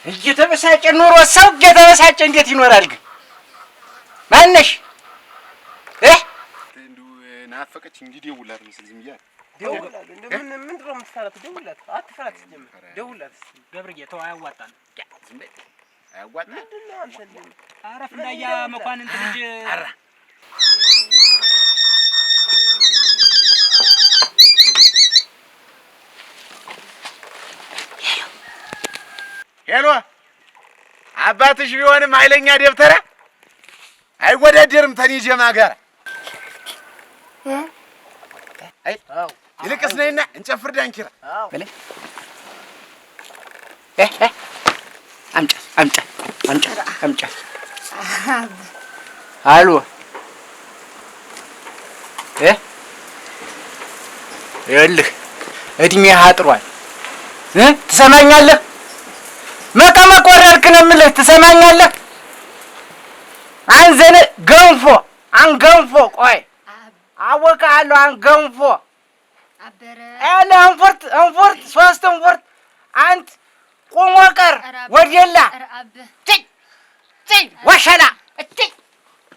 እየተበሳጨ ኑሮ ሰው እየተበሳጨ እንዴት ይኖራል ግን? ማነሽ እንደው ናፈቀች እንጂ ደውላት ምስል ዝም ብያለሁ። ደውላት ምንድን ነው የምትፈራት? ደውላት አትፈራት። ስትጀምር ደውላት ገብርዬ ተው፣ አያዋጣም። ዝም በይ አያዋጣም። ምንድን ነው አንተ ልጅ? አረፍ እንዳያ መኳንንት ልጅ አራ ሄሎ አባትሽ ቢሆንም ኃይለኛ ደብተራ አይወዳደርም ተኔ ጀማ ጋር። አይ ይልቅስ ነይና እንጨፍር ዳንኪራ። በለ አምጫ አሎ ይኸውልህ እድሜህ አጥሯል። ትሰማኛለህ? መቀመቅ ወረድክ ነው የምልህ። ትሰማኛለህ? አንዘን ገንፎ አንገንፎ ቆይ አወቃለሁ። አንገንፎ አለ እንፉርት ሶስት እንፉርት አንት ቁሞ ቀር ወዴላ ወሸላ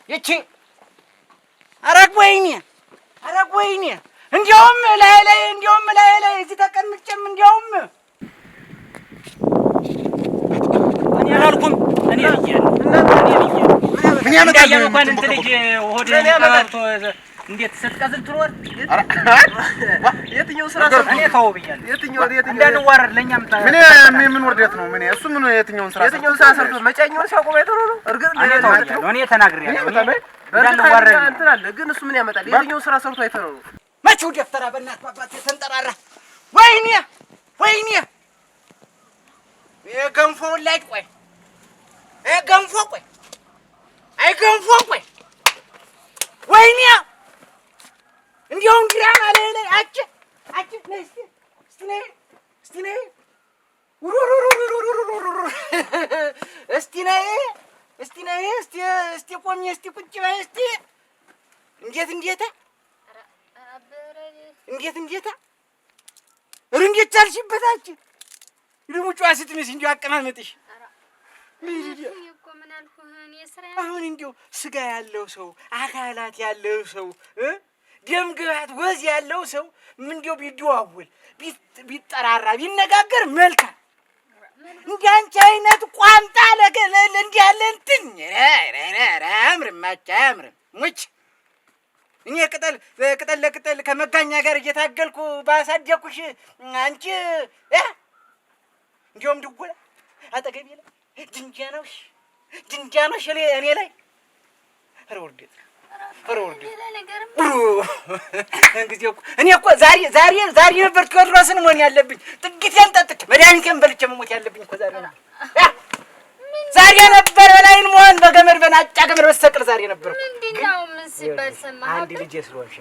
ይቺ አረግ ወይኔ እንዲያውም ላይ እዚህ ተቀምጬም እንዲያውም እኔ አላልኩም። እኔ ብያለሁ። ምን ያመጣል? እንኳን እንትን ልጅ ሆድ ተባብቶ እንዴት ስትቀዝል ትኖር? የትኛው ስራ እኔ ተው ብያለሁ። የትኛው እንዳንዋረድ ለእኛም ምን ውርደት ነው? ምን እሱ ምን የትኛውን ስራ ሰርቶ መጫኛውን ሲያቆም አይተው ነው? እርግጥ እኔ ተናግሬያለሁ። እንዳንዋረድ እንትን አለ። ግን እሱ ምን ያመጣል? የትኛው ስራ ሰርቶ አይተው ነው? መቼው ደፍተራ በእናት ባባት የተንጠራራ ወይኔ የገንፎውን ላይ ቆይ ገንፎ ቆይ አይ ገንፎ ቆይ ወይኔ እንዲያው እንግዲህ ላይ አጭ ነይ እስቲ ነይ እስቲ ቆሚ እስቲ ቁጭ በይ እስቲ እንዴት ቻልሽበታች ደግሞ ጨዋ ስትመስይ እንዲያው አቀማመጥሽ አሁን እንዲያው ስጋ ያለው ሰው አካላት ያለው ሰው ደም ግባት ወዝ ያለው ሰው ምን እንዲያው ቢደዋወል ቢጠራራ ቢነጋገር መልካም። እንዲህ አንቺ አይነት ቋንጣ ለገለል እንዲህ ያለ እንትን አያምርም ሙች እኔ ቅጠል ለቅጠል ከመጋኛ ጋር እየታገልኩ ባሳደኩሽ አንቺ እንዲያውም ድጎላ አጠገቤ ላይ ድንጃኖሽ እኔ ላይ ኧረ ውርደት እንግዲህ እኔ እኮ ዛሬ ነበር ቴዎድሮስን መሆን ያለብኝ። ጥቂቴን ጠጥቼ መድኃኒቴን በልቼ መሞት ያለብኝ እኮ ዛሬ ነበር በላይን መሆን በገመድ በናጫ ገመድ በስተቀር ዛሬ ነበር። ምንድነው ምን ሲባል ሰማህ? አንድ ልጅ ስለሆንሽ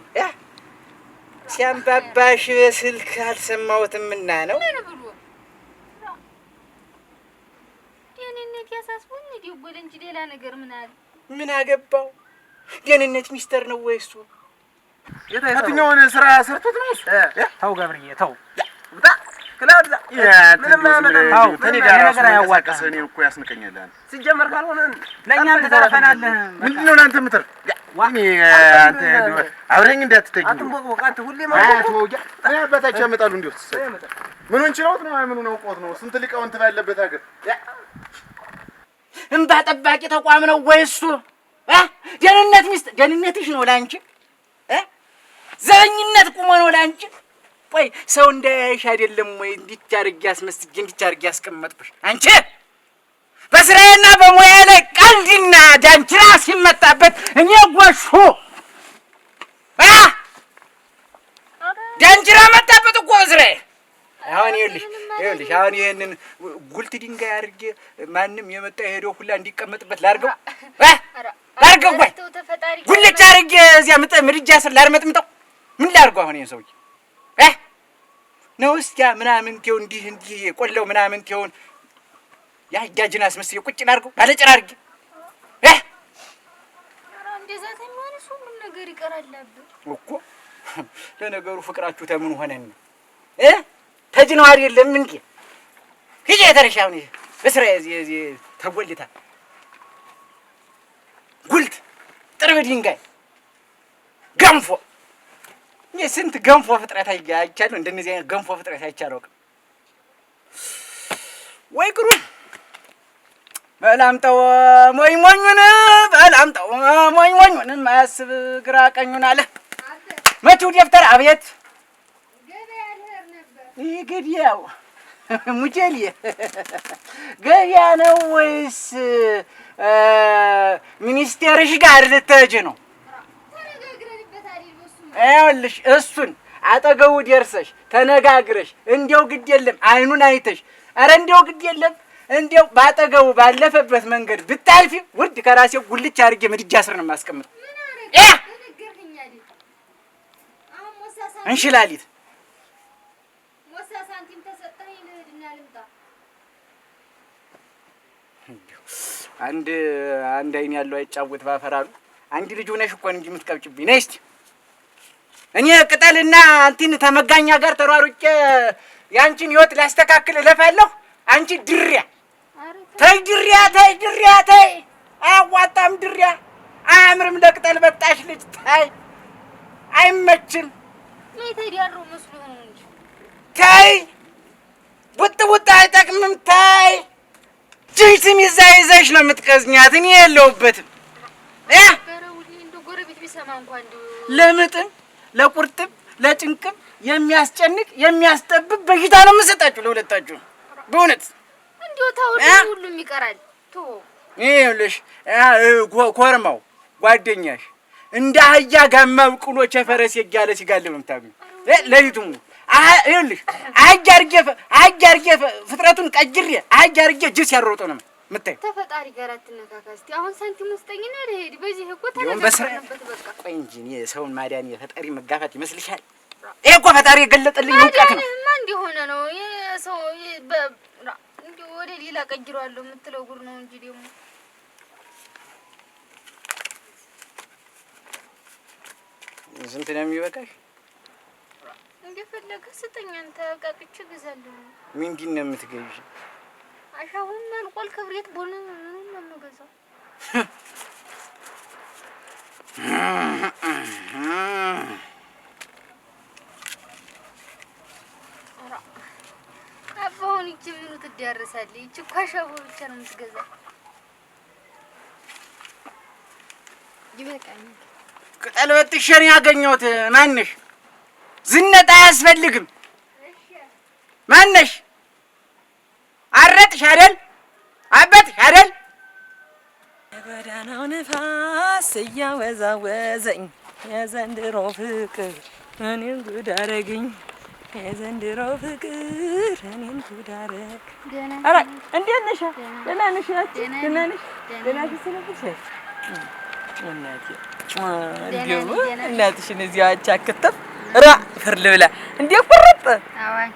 ሲያምባባሽ ስልክ አልሰማሁትምና ነው። ምን ብሎ ደህንነት ያሳስቡኝ ይደውል እንጂ ሌላ ነገር ምን አለ? ምን አገባው? ደህንነት ሚስተር ነው ወይ እሱ? የትኛውን ስራ ሰርቶት ነው እሱ? ተው ገብርዬ ተው። ክላውድ ምንም አያመጣም። ተኔ ጋር ነገር አያዋጣም። እኔ እኮ ያስንቀኛል። ሲጀመር ካልሆነ ለእኛም ትተረፈናለህ። ምንድነው አንተ የምትር? እኔ አንተ አብረኝ እንዳትተኝ አትቦቅቦቃት ሁሌ ማለት ነው። አባታቸው ያመጣሉ። እንዴት ምኑን ችለውት ነው? ምኑን አውቀውት ነው? ስንት ሊቃውንት ባለበት ሀገር እንባ ጠባቂ ተቋም ነው ወይ እሱ? ደህንነት ሚስት ደህንነትሽ ነው ላንቺ? ዘረኝነት ቁሞ ነው ላንቺ? ቆይ ሰው እንዳያይሽ አይደለም ወይ እንዲታርጊ አስመስዬ እንዲታርጊ ያስቀመጥኩሽ? አንቺ በስራዬና በሙያ ላይ ቀልድና ዳንኪራ ሲመጣበት እኔ ጎሹ ዳንኪራ መጣበት እኮ ስራዬ። አሁን ይኸውልሽ አሁን ይሄንን ጉልት ድንጋይ አድርጌ ማንም የመጣ ሄዶ ሁላ እንዲቀመጥበት ላድርገው ቆይ ጉልቻ አድርጌ እዚያ ምድጃ ስር ላርመጥምጠው ምን ላድርገው? አሁን ይሄን ሰውዬ ነው እስኪያ ምናምን ተው እንዲህ ቆለው ምናምን ተውን ያጃጅና አስመስዬ ቁጭ ላድርገው ባለጭራ አድርጌ እንደዛ ተማሪ ምን ነገር ይቀራል እኮ። ለነገሩ ፍቅራችሁ ተምን ሆነን ተጅነው አይደለም እንዴ? ሂጂ ተረሻው ነው በስራ እዚህ ተጎልታ ጉልት ጥርብ ድንጋይ ገንፎ ስንት ገንፎ ፍጥረት አይቻለሁ። እንደነዚህ አይነት ገንፎ ፍጥረት አይቻለሁ። ወይ ቅሩን በላምጠው ሞኝሞኙን በላምጠው ሞኝሞኙን ማያስብ ግራ ቀኙን አለ መቼው ደፍተር አቤት ገበያው ሙጀሌ ገበያ ነው ወይስ ሚኒስቴርሽ ጋር ልትሄጂ ነው? ይኸውልሽ እሱን አጠገቡ ደርሰሽ ተነጋግረሽ እንዲያው ግድ የለም አይኑን አይተሽ ኧረ እንዲያው ግድ የለም እንዲያው ባጠገቡ ባለፈበት መንገድ ብታልፊ ውርድ ከራሴው ጉልች አድርጌ ምድጃ ስር ነው የማስቀምጠው። እንሽላሊት አንድ አይን ያለው አይጫወት ባፈራሉ። አንድ ልጅ ሆነሽ እኮ እንጂ የምትቀብጭብኝ ነይ እስቲ እኔ ቅጠልና አንቲን ተመጋኛ ጋር ተሯሩጬ ያንቺን ህይወት ላስተካክል እለፋለሁ። አንቺ ድሪያ ተይ ድሪያ ተይ ድሪያ ተይ አያዋጣም ድሪያ አያምርም ለቅጠል በጣሽ ልጅ ተይ አይመችም። ተይዳሩ መስሎ ነው እንጂ ተይ ቡጥ አይጠቅምም ተይ ጅስም ይዘሽ ነው የምትቀዝኛት። እኔ የለሁበትም እንደው ጎረቤት ቢሰማ እንኳን እንደው ለምጥም ለቁርጥም ለጭንቅም የሚያስጨንቅ የሚያስጠብብ በሽታ ነው የምሰጣችሁ ለሁለታችሁ። በእውነት እንደው ታውሉ ሁሉም ይቀራል። ቶ ይኸውልሽ ኮርማው ጓደኛሽ እንደ አህያ ጋማ ብቅሎ ቸፈረስ የጋለ ሲጋልብ የምታገኙ ለይቱም ይኸውልሽ አጃርጌ ፍጥረቱን ቀጅሬ አጃርጌ ጅስ ያሮጠው ነው የምታየው። ተፈጣሪ ጋር አትነካካ እስቲ። አሁን ሳንቲም ውስጠኝና ለሄድ በዚህ እኮ ተነጋግረንበት በቃ። ቆይ እንጂ እኔ ሰውን ማዳን የፈጣሪ መጋፋት ይመስልሻል? ይሄ እኮ ፈጣሪ የገለጠልኝ እውቀት ነው። ማን እንደሆነ ነው የሰው እንደው ወደ ሌላ ቀጅሯለሁ የምትለው ጉር ነው እንጂ ደግሞ ስንት ነው የሚበቃሽ? እንደፈለገ ስጠኝ አንተ ቃቅቼ እገዛለሁ። ምንድን ነው የምትገዢው? አሻውን አልቋል ክብሬት ቦነ ምንም ነው የምገዛው። አባውን ይቺ ምኑ ትዳረሳለች? ይቺ እኮ አሻው ብቻ ነው የምትገዛው። ይበቃኝ። ቅጠል በጥሸን ያገኘሁት ማነሽ? ዝነጣ አያስፈልግም። ማነሽ? አረጥሽ አይደል? አበጥሽ አይደል? የጎዳናው ንፋስ እያወዛወዘኝ የዘንድሮ ፍቅር እኔን ጉድ አደረገኝ። የዘንድሮ ፍቅር እኔን ጉድ አደረገ። ኧረ እንዴት ነሽ? ደህና ነሽ? ደህና ነሽ? ደህና ነሽ? ስለብሽ እናቴ እንደው እናትሽን እዚያው አቻክተፍ ራ ፍርል ብላ እንዴ ቁርጥ አዋይ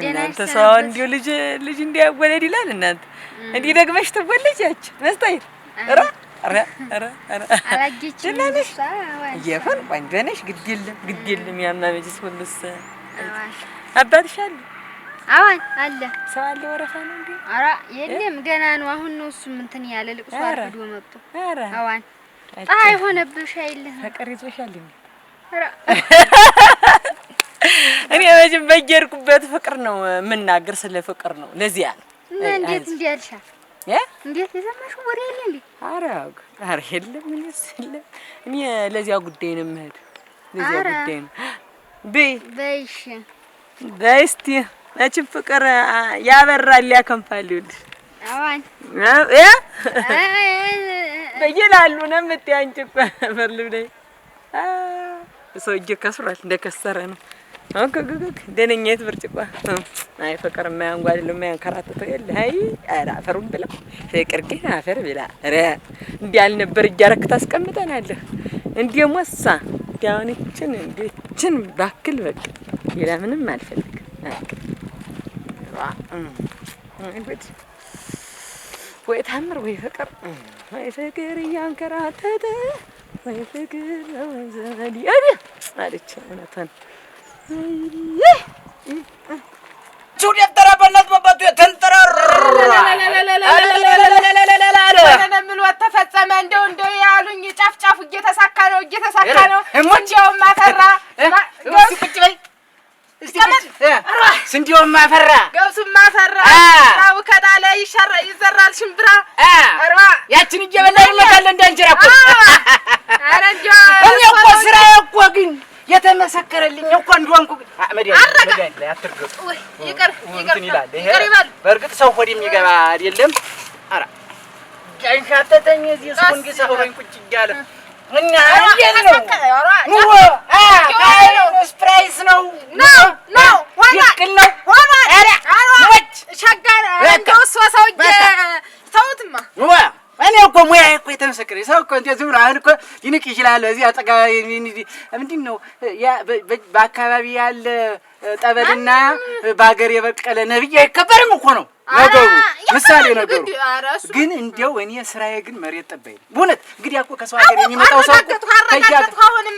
እናንተ ሰው እንደው ልጅ እንዲያወለድ ይላል። እናንተ እንዲህ ደግመሽ ትወለጃች መስታየት ራ አላጌች እየፈን ቆንጆ ነሽ። ግድ የለም ያማመጅስ ሁሉስ አባትሽ አለ? አዋን አለ። ሰው አለ ወረፋ ነው እንዴ? ኧረ የለም ገና ነው። አሁን ነው እሱም እንትን ያለ ልቅሶ አርፍዶ መጥቶ አዋን ፀሐይ ሆነብሽ አይልህ ፍቅር ይዞሻል እንዴ? ኧረ እኔ መቼም በየሄድኩበት ፍቅር ነው የምናገር፣ ስለ ፍቅር ነው። ለዚያ ነው እና እንዴት እንዲያልሻ እንዴት የሰማሽው ወሬ የለ እንዴ? ኧረ የለም ምንስ የለም። እኔ ለዚያ ጉዳይ ነው የምሄድ፣ ለዚያ ጉዳይ ነው። በይሽ በይ እስኪ መቼም ፍቅር ያበራል ያከንፋል። ይኸውልሽ አዋን በየላሉ ነው የምትይ አንቺ እኮ ፈርልብ ላይ ሰውዬ ከስሯል፣ እንደከሰረ ነው። ደነኛይት ብርጭቆ አይ ፍቅር የማያንጓልል የማያንከራትተው የለ። አይ ኧረ አፈሩን ብላ ፍቅር ግን አፈር ብላ ኧረ እንዲህ አልነበር እያረክ ታስቀምጠናለህ። እንዲህ ሞሳ እንዲያውን ይችን ባክል በቃ ሌላ ምንም አልፈልግም። ወይ ታምር ወይ ፍቅር እያንከራተተ ወይ ፍቅር ወይ ዘመድ አለች እውነቷን። ቹ ደፍተራ በእናት በባቱ ተንጠራራ ምን ተፈጸመ? እንደው ያሉኝ ጫፍ እየተሳካ ነው እንዴውም አፈራ ቁጭ በይ ስንዴውም አፈራ ገብሱም አፈራ አው ከዳለ ይዘራል ሽምብራ ያችን እየበላን እንመጣለን እንዳንጀራ እኮ ኧረ እኔ እኮ ስራዬ እኮ ግን የተመሰከረልኝ እኮ እንደሆንኩ መድኃኒት ላይ አትርገጡ ይቅር ይላል። ይሄ በእርግጥ ሰው ሆድ የሚገባ አይደለም። ኧረ ጃንሻተተኝ እዚህ ስኩን ጊሳውኝ ቁጭ እያለ እና እንዴት ነው ኑሮ? ስፕራይስ ነው ይቅል ነው ሸጋር እንደው ሰውዬ ተውትማ እኔ እኮ ሙያ እኮ የተመሰከረ ሰው እኮ እንትን ዝም ብሎ አሁን እኮ ይንቅ ይችላል። እዚህ አጠጋ ምንድን ነው በአካባቢ ያለ ጠበልና በሀገር የበቀለ ነብይ አይከበርም እኮ ነው ነገሩ። ምሳሌ ነገሩ ግን እንዲያው እኔ ስራዬ ግን መሬት ጠባይ ነው በእውነት። እንግዲህ እኮ ከሰው ሀገር የሚመጣው ሰው አረጋገጥኩ። አሁንም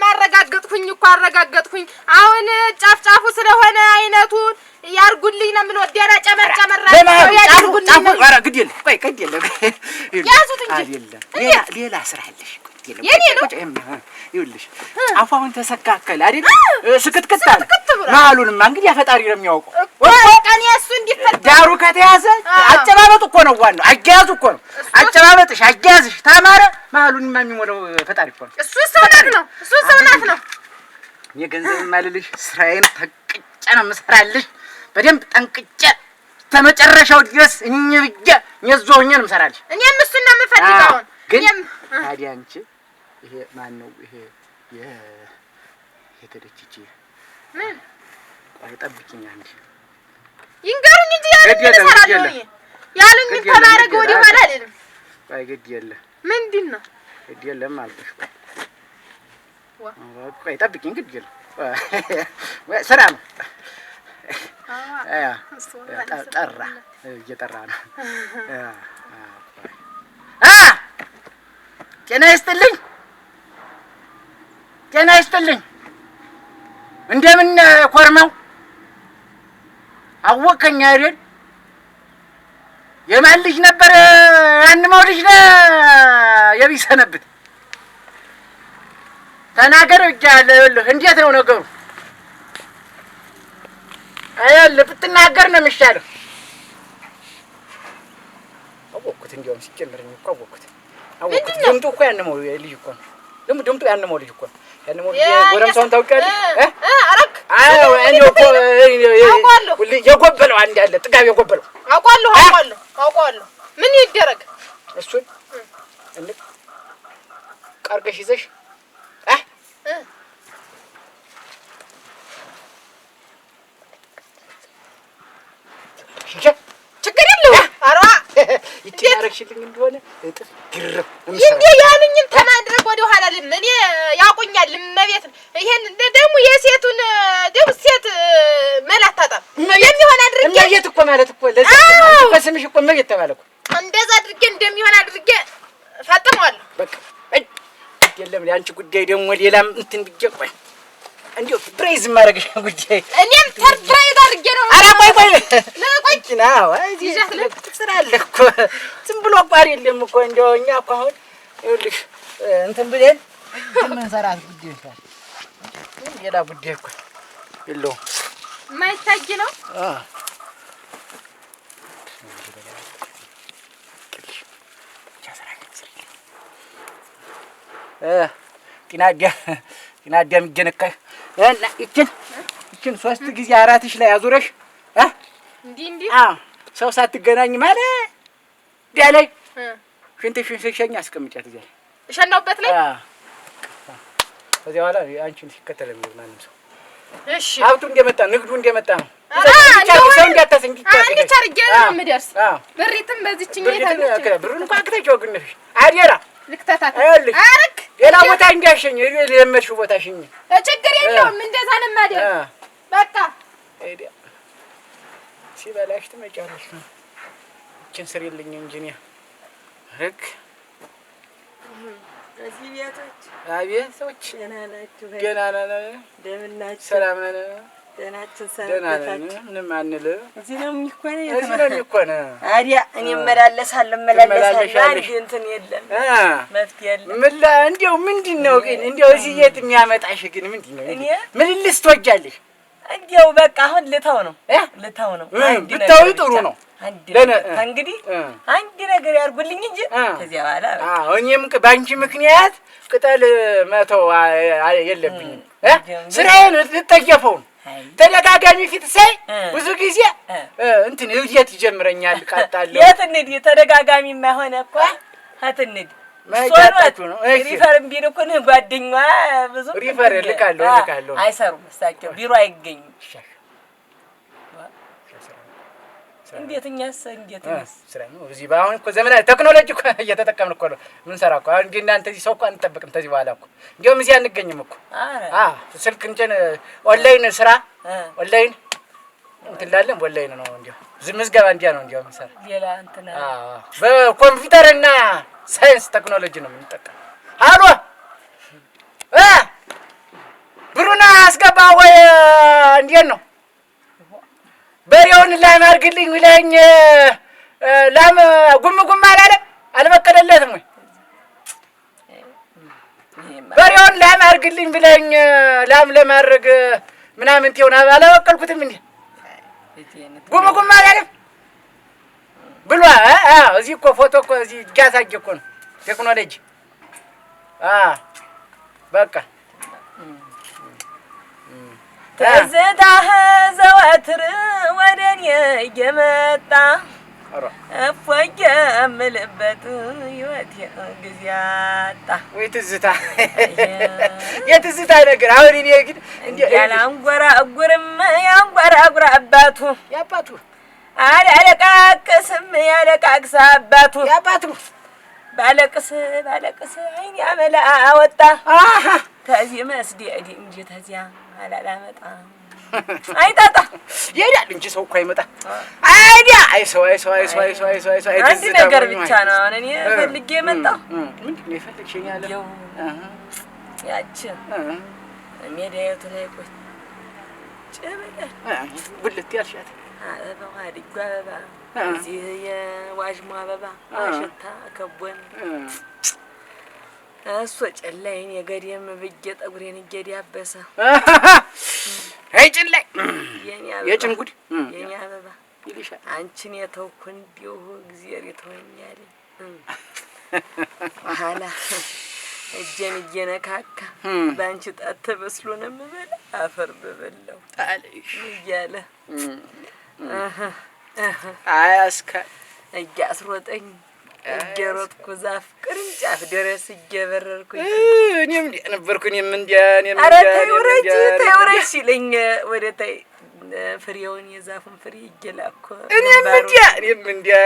አረጋገጥኩኝ። አሁን ጫፍጫፉ ስለሆነ አይነቱን ያርጉልኝ ነው የምለው። ደራ ጨመር ያርጉልኝ። ኧረ ግድ የለም ቆይ ግድ የለም ያዙት እንጂ አይደለም ሌላ ስራ አለሽ። የኔ ነው ይኸውልሽ ጫፉ አሁን ተሰካከለ አይደል? ስክትክት አለ መሀሉንማ እንግዲህ ያፈጣሪ ነው የሚያውቀው እኮ እኔ እሱ እንዲፈታ ዳሩ ከተያዘ አጨባበጡ እኮ ነው ዋናው። አያያዙ እኮ ነው አጨባበጥሽ አያያዝሽ ታማረ መሀሉንማ የሚሞላው ፈጣሪ እኮ ነው። እሱ ሰውናት ነው። እኔ ገንዘብ ማልልሽ ስራዬን ተቅጬ ነው የምሰራልሽ። በደንብ ጠንቅጬ ተመጨረሻው ድረስ እኝብዬ እኛዞኛ ነው የምሰራልሽ። እኔም እሱን ነው የምፈልገው። ግን ታዲያ አንቺ ይሄ ማን ነው ይሄ የተደችቺ ምን ቆይ ጠብቂኝ አንዴ ይንገሩኝ እንጂ ያሉኝ ተማረገ ወዲህ ኋላ አይደለም። ቆይ ግድ የለም ምንድን ነው ግድ የለም አልኩሽ። ቆይ ጠብቂኝ ግድ የለም ስራ ነው። ጠራ እየጠራ ነው። ጤና ይስጥልኝ እንደምን ኮርመው አወቀኝ አይደል? የማን ልጅ ነበር? ያንመው ልጅ ነው የቢሰነብት ተናገረው እያለሁ እንዴት ነው ነገሩ? አይደል ብትናገር ነው የሚሻለው። አወቅኩት እንዲያውም ሲጀምረኝ እኮ አወቅኩት። ድምጡ እኮ ያንመው ልጅ እኮ ነው። ድምጡ ያንመው ልጅ እኮ ነው። ያንመው ልጅ ጎረምሳውን ታውቂያለሽ? አረክ አዎ እኔ እኮ የጎበለው አንድ ያለ ጥጋብ የጎበለው አውቀዋለሁ። ምን ይደረግ እሱን እንዴ ቀርገሽ ይዘሽ ችግር የለውም። ኧረ ይታረክሽልኝ እንደሆነ እጥፍ ግርም እንዴ ያሉኝን ተናድረግ ወደ ኋላ እኔ ያውቁኛል። እመቤት ይሄን ደግሞ የሴቱን ደግሞ ሴት መላት ታጣም የሚሆን አድርጌ እመቤት እኮ ማለት እኮ ለዚህ እኮ ስምሽ እኮ እመቤት ተባለ እኮ እንደዛ አድርጌ እንደሚሆን አድርጌ ፈጥመዋለሁ። በቃ የለም ያንቺ ጉዳይ ደግሞ ሌላም እንትን ብዬ ቆይ እንዴው ፕራይዝ ማረግሽ ጉዳይ እኔም ሰርፕራይዝ አድርጌ ነው። ኧረ ቆይ ለቆይና እዚህ ስራ አለ እኮ ዝም ብሎ እኮ አይደለም እኮ እንደው እኛ እኮ አሁን ይኸውልሽ እንትን ብለን ምን ሰራት ጉዳይ ይሻል ሌላ ጉዳይ እኮ የለውም የማይታይ ነው። ጤና ምጀነካሽ እና ይችን 3 ጊዜ አራትሽ ላይ አዙረሽ እንዴ ሰው ሳትገናኝ ማለት ዳላይ ሽንትሽን ሸኝ አስቀምጫት እዚያ እሸናውበት ላይ ከዚያ በኋላ አንቺን ሲከተል ነው ማንም ሰው። እሺ ሀብቱ እንደመጣ ንግዱ እንደመጣ ነው። ሰው እንዲያታሰኝ አንዴ ቻርጌ ነው የምደርስ ብሪትም በዚህኛ የታገች ብሩን እንኳን አክተሽው ግንሽ አዴራ ልክተታት አረክ ሌላ ቦታ እንዲያሸኝ ለመሽው ቦታ ሸኝ ችግር የለውም። እንደዛ ነው ማደር በቃ አይዲያ ሲበላሽ ትመጫለሽ ነው እቺን ስሪልኝ ኢንጂነር ህግ እዚህ ቤቶች አቤት ሰዎች ገና ናችሁ? ገና ነን። እንደምን ናችሁ? ሰላም ነን። ደህናችን ሰነበታችሁ? ምንም አንልም። እዚህ ነው የሚኮነ እዚህ ነው የሚኮነ። አዲያ እኔ እመላለሳለሁ አንድ እንትን የለም መፍትሄ የለም። እንደው ምንድን ነው ግን እንደው እዚህ የት የሚያመጣሽ ግን ምንድን ነው? ምልልስ ትወጃለሽ? እንደው በቃ አሁን ልተው ነው። ብታዩ ጥሩ ነው። እንግዲህ አንድ ነገር ያርጉልኝ እንጂ ከዚያ በኋላ እኔም በአንቺ ምክንያት ቅጠል መተው የለብኝም። ስራዬን ልጠየፈው ነው። ተደጋጋሚ ፊት ሳይ ብዙ ጊዜ እንትን እብየት ይጀምረኛል። ቃጣለሁ። የት እንሂድ? ተደጋጋሚ የማይሆን እኮ አትንሂድ። መጃጣችሁ ነው። ሪፈርም ቢል እኮ ነው ጓደኛዋ ብዙ ሪፈር ልካለሁ አይሰሩም። እሳቸው ቢሮ አይገኝም። እንዴት ስራ ነው እዚህ በአሁን እኮ ዘመናዊ ቴክኖሎጂ እኮ እየተጠቀምን እኮ ነው ምን ሰራ እኮ አሁን ግን እናንተ እዚህ ሰው እኮ አንጠብቅም። ተዚህ በኋላ እኮ እንደውም እዚህ አንገኝም እኮ ስልክ እንትን ኦንላይን ስራ ኦንላይን እንትን ላለን ኦንላይን ነው እንደው ምዝገባ እንዲያ ነው እንደው ምሰራ ሌላ እንትን በኮምፒውተርና ሳይንስ ቴክኖሎጂ ነው የምንጠቀም። አሎ ብሩና አስገባ ወይ እንዴት ነው? በሬውን ላም አድርግልኝ ብለኸኝ ላም ጉም አልበቀለለትም ወይ? በሬውን ላም አድርግልኝ ብለኸኝ ላም ለማድረግ ምናምን ትሆን አላበቀልኩትም እንዴ? ጉም አላለም ብሏ። እዚህ እኮ ፎቶ እኮ እዚህ እያሳየ እኮ ነው ቴክኖሎጂ። በቃ ትዝታህ ዘወትር ወደ እኔ እየመጣ እፎይ የምልበት ሕይወቴ ጊዜ አጣ። ወይ ትዝታ የትዝታ ነገር አሁን እኔ ግን ያላንጎራጉርም ያንጎራጉር አባቱ ያባቱ አላለቃቅስም ያለቃቅስ አባቱ ያባቱ ባለቅስ አይን ያመላ አወጣ ከዚህ መስዲድ እንጂ ተዚያ አላላመጣ አይጣጣ ይሄዳል እንጂ ሰው እኮ አይመጣ አይዲያ አይሰው አንድ ነገር ብቻ ነው አሁን እኔ ፈልጌ የመጣሁ። ምንድን ነው የፈለግሽኝ? ያለ ያቺ ሜዳይቱ ላይ ቁጭ ብለህ ጉልት ያልሻት አበባ አድጓ አበባ እዚህ የዋዥሞ አበባ አሽታ ከቦን እሱ ጨላይን የገዴም ብዬ ጠጉሬን እየዳበሰ አይ ጨላይ የጭን ጉድ የኛ አበባ ይልሻል። አንቺን የተውኩ እንዲሁ እግዚአብሔር ይተወኛል። ኋላ እጄን እየነካካ በአንቺ ጣት ተበስሎ ነው የምበላ አፈር በበላው እያለ አያስካ እያስሮጠኝ እየሮጥኩ ዛፍ ቅርንጫፍ ድረስ እየበረርኩኝ እኔም እንዲያ ነበርኩ። እኔም እንዲያ ኧረ ተይ ውረጅ ሲለኝ ወደ ታይ ፍሬውን የዛፉን ፍሬ እየላኩ እኔም እንዲያ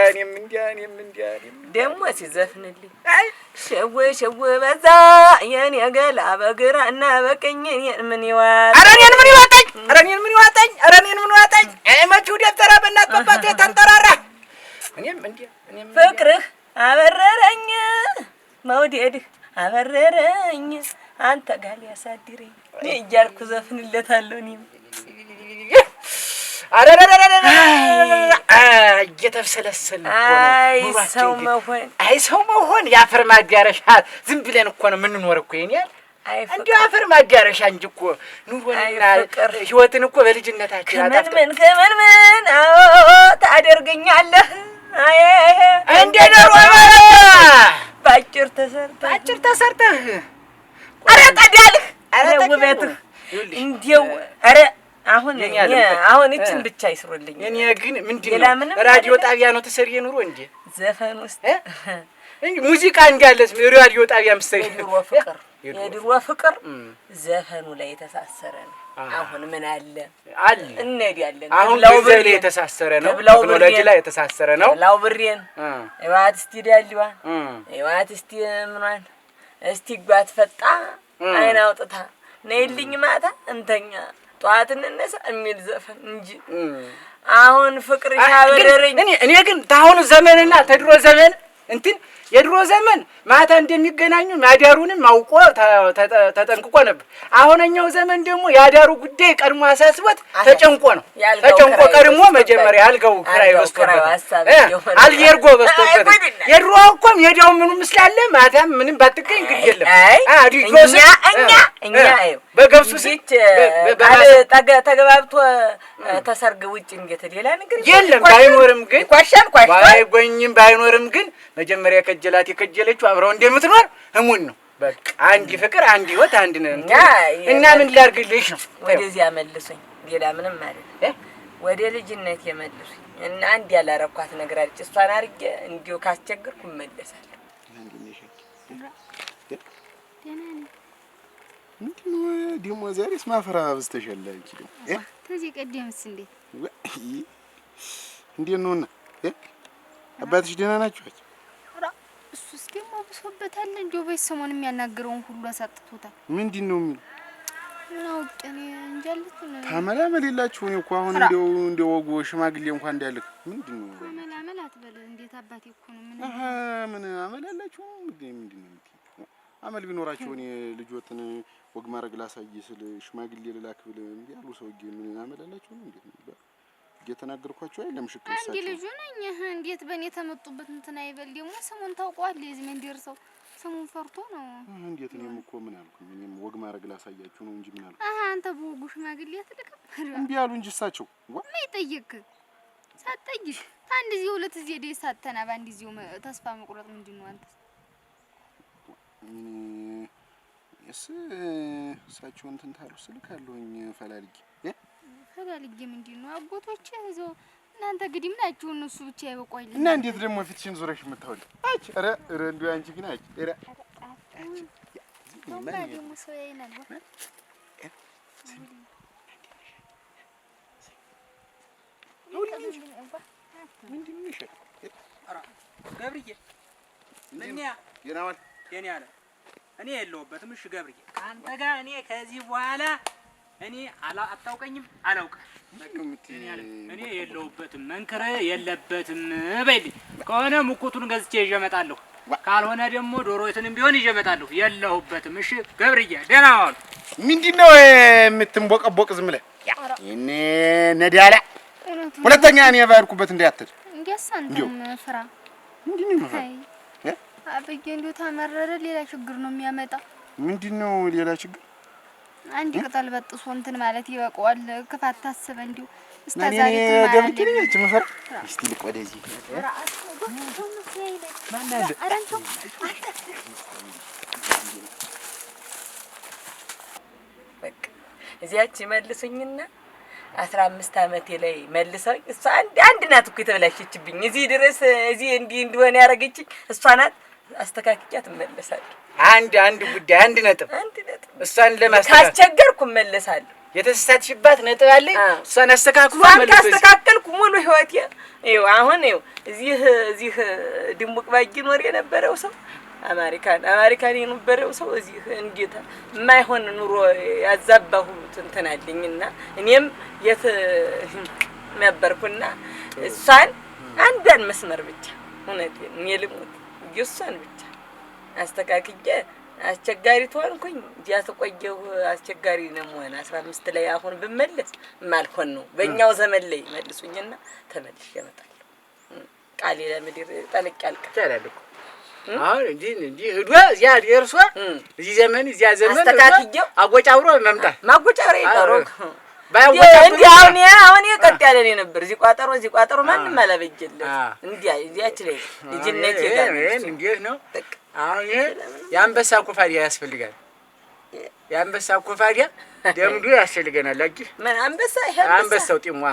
ደግሞ ሲዘፍንልኝ ሸው በዛ የኔ ገላ በግራ እና በቀኝ ምን ይዋጥ ኧረ እኔን ምን ይዋጣኝ መቼው ደብተራ በእናት በባት ተንጠራራ። እኔም ፍቅርህ አበረረኝ መውደድህ አበረረኝ አንተ ጋር ሊያሳድረኝ እያልኩ ዘፍንለታለሁ። እኔም እየተብሰለሰልን አይ ሰው መሆን የአፈር ማዳረሻ ዝም ብለን እኮ ነው የምንኖር እኮ ይሄን እንዲሁ አፈር ማዳረሻ እንጂ እኮ ኑሮንና ህይወትን እኮ በልጅነታችን ከምን ታደርገኛለህ? እንደ ዶሮ ባጭር ተሰርተህ ኧረ ጠዳልህ ውበትህ እንዲያው ኧረ አሁን እችን ብቻ ይስሩልኝ። እኔ ግን ምንድነው ራዲዮ ጣቢያ ነው ተሰሪ ኑሮ እንዴ? ዘፈን ውስጥ ሙዚቃ እንዳለስ ራዲዮ ጣቢያ ምሰሪ የድሮ ፍቅር ዘፈኑ ላይ የተሳሰረ ነው። አሁን ምን አለ እንሄዳለን። አሁን ጊዜ ላይ የተሳሰረ ነው። ቴክኖሎጂ ላይ የተሳሰረ ነው። ላው ብሬን እዋት እስቲ ዳልዋን እዋት እስቲ ምኗን እስቲ ጓት ፈጣ አይን አውጥታ ነይልኝ ማታ እንተኛ ጧት እንነሳ የሚል ዘፈን እንጂ አሁን ፍቅር ያበረረኝ እኔ ግን ታሁኑ ዘመንና ተድሮ ዘመን እንትን የድሮ ዘመን ማታ እንደሚገናኙ ማዳሩንም አውቆ ተጠንቅቆ ነበር። አሁነኛው ዘመን ደግሞ ያዳሩ ጉዳይ ቀድሞ አሳስቦት ተጨንቆ ነው። ተጨንቆ ቀድሞ መጀመሪያ አልጋው ክራይ ወስዶበት አልየርጎ በስቶበት የድሮ እኮ ሜዳው ምኑ ምስላለ ማታም ምንም ባትገኝ ግድ የለም። እኛ በገብሱ ሲት ተገባብቶ ተሰርግ ውጭ እንዴት ሌላ ነገር የለም። ባይኖርም ግን ባይጎኝም ባይኖርም ግን መጀመሪያ ከጀላት የከጀለችው አብረው እንደምትኖር እሙን ነው። በቃ አንድ ፍቅር አንድ ህይወት አንድ ነው እና ምን ላድርግልሽ ነው። ወደዚያ መልሱኝ። ሌላ ምንም ማለት ወደ ልጅነት የመልሱኝ እና አንድ ያላረኳት ነገር አለች። እሷን አድርጌ እንዲሁ ካስቸገርኩ እመለሳለሁ። ምንድነው ደግሞ ዛሬስ ማፈራ በስተሻለ አንቺ ደግሞ ከዚህ ቀደምስ እንዴት ነውና አባትሽ ደህና ናቸው? እሱስ ደግሞ ብሶበታል። እንደው በሰሞን የሚያናግረውን ሁሉ አሳጥቶታል። ምንድነው የሚለው? ነው ቀኔ እንጃልት ነው ታመላመል የላችሁ ነው እኮ አሁን እንደው ወጉ ሽማግሌ እንኳን እንዳልክ ምንድነው ታመላመል አትበል። እንዴት አባቴ እኮ ነው ምን አመላላችሁ? ምንድነው አመል ቢኖራቸው እኔ ልጆትን ወግ ማረግ ላሳይ ስል ሽማግሌ ልላክ ብል እንዴ ያሉ ሰውዬ ምን አመላላችሁ ነው? እንዴት ነው እየተናገርኳቸው አይደለም? ሽቅሳቸው አንዲ ልጁ ነኝ። እንዴት በእኔ ተመጡበት እንትን አይበል። ደግሞ ስሙን ታውቀዋል። የዚህ መንደር ሰው ስሙን ፈርቶ ነው። እንዴት እኔም እኮ ምን አልኩኝ? እኔም ወግ ማረግ ላሳያችሁ ነው እንጂ ምን አልኩኝ? አንተ በወጉ ሽማግሌ አትልክም? እንዴ ያሉ እንጂ እሳቸው ምን ይጠይቅ ሳትጠይቅ አንድ ዚህ ሁለት ዚህ ደስ ሳተና ባንዲ ዚህ ተስፋ መቁረጥ ምንድነው? አንተ እሳቸው እንትን ታሉ ስልካለሁኝ ፈላልጌ ምንድነው አጎቶቼ እዛው እናንተ ግዲም ናችሁ። እነሱ ብቻ ይበቋይል እና እንዴት ደግሞ ፊትሽን ዙረሽ የምታወል? አጭ ኧረ እንደው አንቺ ግን አጭ ኧረ ደግሞ ሰው ያይናል። ምንድነው ይሄ? ኧረ ገብርዬ ምን ያ የናዋል የኔ አለ እኔ የለሁበትም። እሺ ገብርዬ አንተ ጋር እኔ ከዚህ በኋላ እኔ አታውቀኝም አላውቅም። እኔ የለሁበትም መንከረ የለበትም በይልኝ። ከሆነ ሙኩቱን ገዝቼ ይዤ እመጣለሁ፣ ካልሆነ ደግሞ ዶሮይቱንም ቢሆን ይዤ እመጣለሁ። የለሁበትም። እሺ ገብርዬ ደህና ዋሉ። ምንድነው የምትንቦቀቦቅ? ዝም ብለህ እኔ ነዳላ ሁለተኛ እኔ ባልኩበት እንዳያትል እንዲያሳንተም ፍራ ምንድነው አበጌ እንዲሁ ታመረረ ሌላ ችግር ነው የሚያመጣ። ምንድነው ሌላ ችግር? አንድ ቅጠል በጥሶ እንትን ማለት ይበቃዋል። ክፋት ታስበ እንዲሁ እስከዛሬ ገብርዬ ነች መፈራ። እስቲ ልቅ ወደዚህ በቃ እዚያች መልሱኝና 15 አመቴ ላይ መልሰው እሷ አንድ ናት እኮ የተበላሸችብኝ እዚህ ድረስ እዚህ እንዲሆነ ያረጋችኝ እሷ ናት። አስተካክያት እመለሳለሁ። አንድ ጉዳይ አንድ ነጥብ እሷን ለማስተካከል ካስቸገርኩ እመለሳለሁ። የተሳሳትሽባት ነጥብ አለ። እሷን አስተካክሉ ካስተካከልኩ ሙሉ ህይወቴ ይኸው አሁን ይኸው እዚህ ድሙቅ ባጅ ኖር የነበረው ሰው አሜሪካን የነበረው ሰው እዚህ እንዴት የማይሆን ኑሮ ያዛባሁ እንትን አለኝና እኔም የት ነበርኩና እሷን አንዳን መስመር ብቻ እውነቴን እኔ ልሞት እሷን ብቻ አስተካክዬ አስቸጋሪ ተሆንኩኝ ያተቆየው አስቸጋሪ ነው ሆነ 15 ላይ አሁን ብመለስ ማልኮን ነው በእኛው ዘመን ላይ መልሱኝና ተመልሼ እመጣለሁ። ቃሌ ለምድር ጠልቅ ያልቃል። አሁን እንጂ ህዶ እዚያ ደርሶ እዚህ ዘመን እዚያ ዘመን አስተካክዬው አጎጫብሮ መምጣት ማጎጫብሮ ይቀረው አሁን የቀጥ ያለ ነበር። እዚህ ቋጠሮ ማንም አላበጀለት እንዲያ እዚያች ላይ ልጅነት ይጋር እንዴት ነው አሁን ይሄ የአንበሳ ኮፋዲያ ያስፈልጋል። የአንበሳ ኮፋዲያ ደምዱ ያስፈልገናል። አቂ ምን አንበሳ ይሄ አንበሳው ጢሟ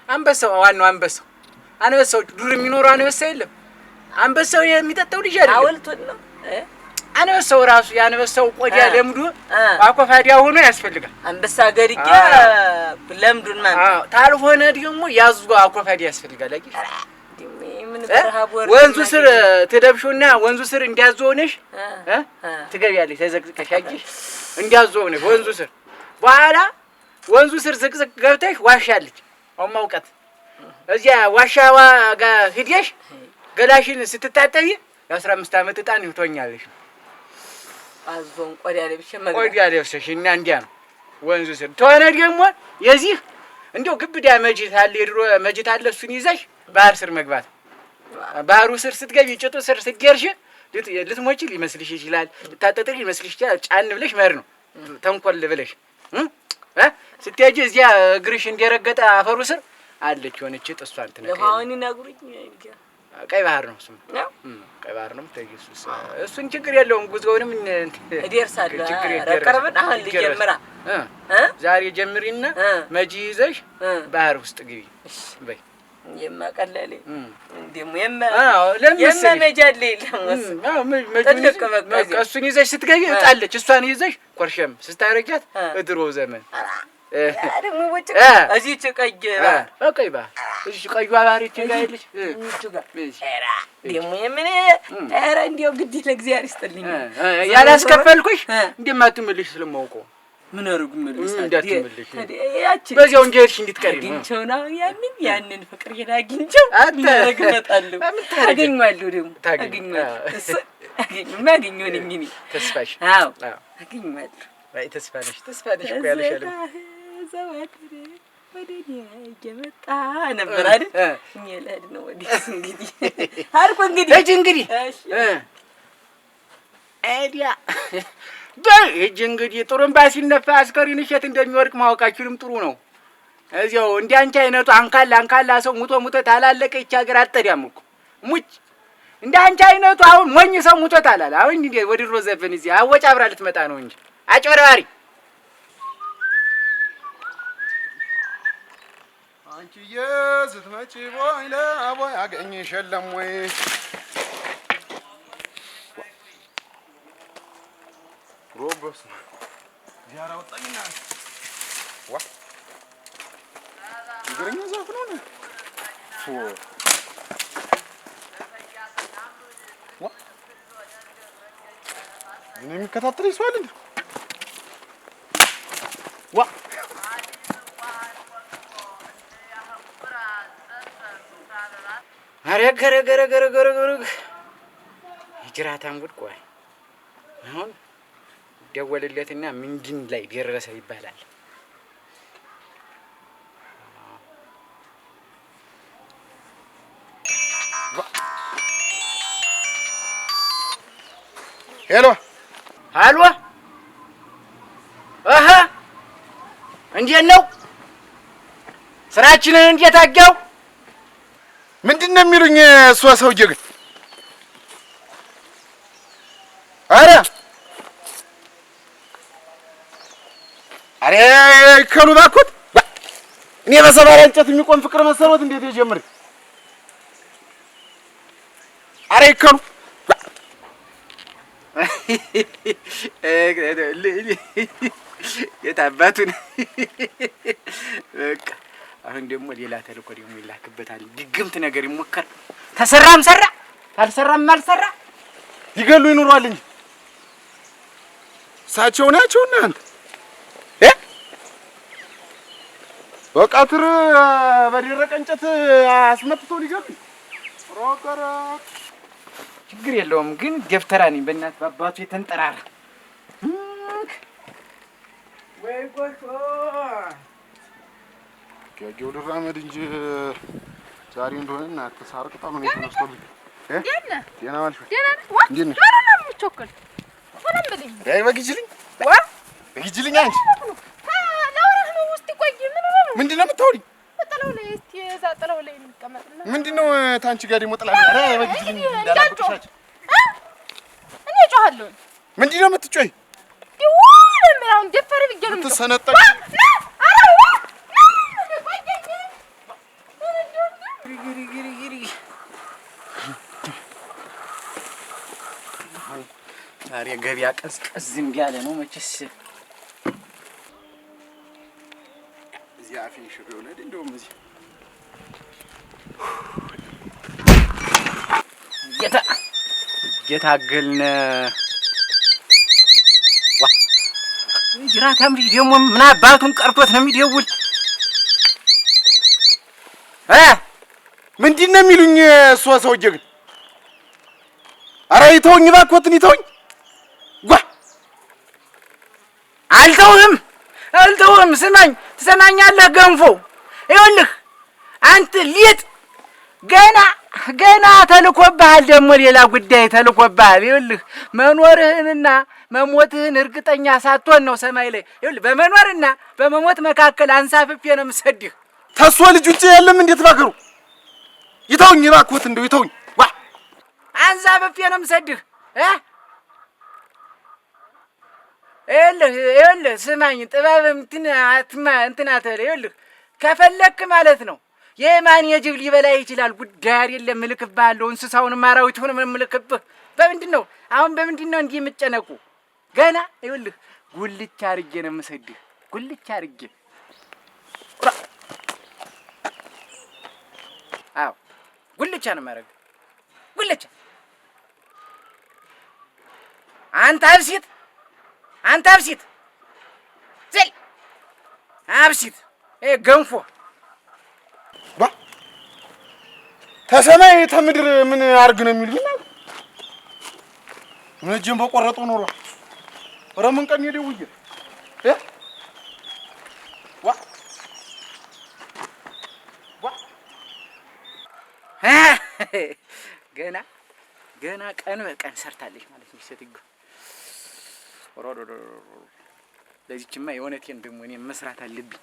አንበሳው ዋናው አንበሳው ዱር የሚኖረው አንበሳ የለም። አንበሳው የሚጠጣው ልጅ አይደለም። አውልቱን ነው አንበሳው ራሱ ያንበሳው ቆዳ ለምዱ አኮፋዲያ ሆኖ ያስፈልጋል። አንበሳ ገድጌ ለምዱን ማለት ታልሆነ ደግሞ ያዙ አኮፋዲያ ያስፈልጋል። አቂ ወንዙ ስር ተደብሾና ወንዙ ስር እንዲያዞነሽ ትገቢያለሽ። ተዘቅዝቀሽ አቂሽ እንዲያዞነሽ ወንዙ ስር በኋላ ወንዙ ስር ዝቅዝቅ ገብተሽ ዋሻለች አውቀት እዚያ ዋሻዋ ጋር ሂደሽ ገላሽን ስትታጠቢ የ15 ዓመት ዕጣን ይውቶኛለሽ። አዞን ቆዳ ለብሼ መግባት ቆዳ ለብሰሽ እና እንዲያ ነው ወንዙ ስር ተሆነ ደግሞ የዚህ እንደው ግብዳ መጅት አለ የድሮ መጅት አለ እሱን ይዘሽ ባህር ስር መግባት ባህሩ ስር ስትገቢ ጭጡ ስር ስትገርሽ ልትሞቺ ሊመስልሽ ይችላል ልታጠጥሪ ሊመስልሽ ይችላል ጫን ብለሽ መር ነው ተንኮል ብለሽ ስትሄጂ እዚያ እግርሽ እንደረገጠ አፈሩ ስር አለች የሆነች ጥሷን ትነቀይ ለማውን ይናጉሩኝ ቀይ ባህር ነው እሱም ቀይ ባህር ነው ተይሱስ እሱን ችግር የለውም ጉዞውንም እደርሳለሁ ረቀርበን አሁን ልጀምራ ዛሬ ጀምሪና መጂ ይዘሽ ባህር ውስጥ ግቢ በይ የማቀለለ እንደም ለምሳሌ እሱን ይዘሽ ስትገቢ እጣለች እሷን ይዘሽ ኮርሸም ስታረጃት እድሮ ዘመን ደግሞ ወጭ እዚህ ጭቀይ በቀይ ባህር እዚህ ቀዩ ባህር ይችላልሽ ኤራ ደግሞ የምን ኤራ እንዲያው ግድ ለእግዚአብሔር ይስጥልኝ ያላስከፈልኩሽ እንደማትመልሽ ስለማውቀው ምን አርጉምልሽ እንዳትመልሽ በዚያው እንጀርሽ እንድትቀሪ ነው አግኝቼውና ያንን ፍቅር ይላግኝቼው አታረግመጣለሁ አገኘዋለሁ ደግሞ አገኘዋለሁ ማገኘው ነኝ እኔ ተስፋሽ አዎ አገኘዋለሁ አይ ተስፋሽ እኮ ያለሻለ ዘዋትር ወደኔ እየመጣ ነበር አይደል እኛላድ ነው ወዲስ እንግዲህ አርቆ እንግዲህ አይዲያ በእጅ እንግዲህ ጥሩምባ ሲነፋ አስከሬን እሸት እንደሚወድቅ ማወቃችሁንም ጥሩ ነው። እዚያው እንደ አንቺ አይነቱ አንካላ ሰው ሙቶ ታላለቀ ይቻ ሀገር አጠዲያም እኮ ሙጭ እንደ አንቺ አይነቱ አሁን ሞኝ ሰው ሙቶ ታላለ አሁን እንዴ ወድሮ ዘፈን እዚህ አወጭ አብራ ልትመጣ ነው እንጂ አጭበርባሪ አንቺዬ ስትመጪ ቦይ ለቦይ አገኘሽ የለም ወይ ሮቦስ ዲያራ ወጣኝና ዋ ይገርኛ ዛፍ ነው ነው ዋ እኔ የሚከታተል ይሷል እንዴ ዋ ገረ ይጅራታም ጉድ ቆይ አሁን ደወልለትና ምንድን ላይ ደረሰ ይባላል ሄሎ አሎ እንዴት ነው ስራችንን እንዴት አጋው ምንድነው የሚሉኝ እሷ ሰውዬ ግን አረ ከሉ ባኩት እኔ በሰባራ እንጨት የሚቆም ፍቅር መሰሎት እንዴት ይጀምር አረ ከሉ የታባቱን በቃ አሁን ደግሞ ሌላ ተልኮ ደግሞ ይላክበታል ድግምት ነገር ይሞከር ተሰራም ሰራ ታልሰራም አልሰራ ይገሉ ይኖራል እንጂ ሳቸው ናቸውና አንተ በቃትር በደረቀ እንጨት አስመጥተው ሊገሉ ሮቀራ ችግር የለውም ግን ደብተራ ነኝ በእናት ባባቱ የተንጠራራ ወይ ጎሾ ከጆ ልራመድ እንጂ ዛሬ እንደሆነና ተሳርቅ ጣሉ ነው ተነስተልኝ ደህና ዋልሽ እንዴት ነሽ ማራና ምቾክል ሰላም በለኝ ያይ በግጅልኝ በግጅልኝ አንቺ ለወራህ ነው ውስጥ ቆይ ምንድን ነው የምታወሪኝ ጥለው ላይ እስቲ እዛ ጥለው ላይ እንቀመጥና ምንድን ነው ታንቺ ጋር ደግሞ ጥላ ኧረ በግጅልኝ እንዳላበቅሻች እኔ ጮሃለሁ ምንድን ነው የምትጮይ ይሁን ምራውን ደፈር ቢገርም ተሰነጠቅ ዛሬ ገበያ ቀዝቀዝ ያለ ነው መቼስ እዚህ አፍን ሽሬው ላይ እንደውም እዚህ እየታገልን ዋ ጅራታም ልጅ ደግሞ ምን አባቱን ቀርቶት ነው የሚደውል ምንድን ነው የሚሉኝ እሷ ሰውዬ ግን ኧረ ይተውኝ እባክዎትን ይተውኝ። ጓ አልተውህም። ስማኝ፣ ትሰማኛለህ? ገንፎ ይኸውልህ አንተ ሊጥ ገና ተልኮብሃል። ደግሞ ሌላ ጉዳይ ተልኮብሃል። ይኸውልህ መኖርህንና መሞትህን እርግጠኛ ሳትሆን ነው ሰማይ ላይ ይኸውልህ በመኖርና በመሞት መካከል አንሳፍፌ ነው የምሰድህ። ተሷ ልጅ ውጭ የለም እንዴት ባገሩ? ይተውኝ እባክዎት፣ እንደው ይተውኝ። ዋ አንሳፍፌ ነው የምሰድህ። ይኸውልህ ስማኝ፣ ጥበብ እንትን አትበል። ይኸውልህ ከፈለክ ማለት ነው የማን የጅብ ሊበላ ይችላል። ጉዳይ አይደለም። እልክብሃለሁ። እንስሳውንም አራዊቱንም እልክብህ። በምንድን ነው አሁን በምንድን ነው እንዲህ የምትጨነቁ? ገና ይኸውልህ ጉልቻ አድርጌ ነው የምሰድህ። ጉልቻ አድርጌ አዎ፣ ጉልቻ ነው የማደርገው። ጉልቻ አንተ አብሲት ዘል አብሲት ገንፎ ተሰማይ ተምድር ምን አርግ ነው የሚሉኝ? ምን እጄን በቆረጡ ኖሮ ኧረ ምን ቀን ደውዬ ገና ቀን በቀን ሰርታለች ማለት ነው ሴትዮ። ለዚህችማ የእውነቴን ደግሞ እኔ መስራት አለብኝ።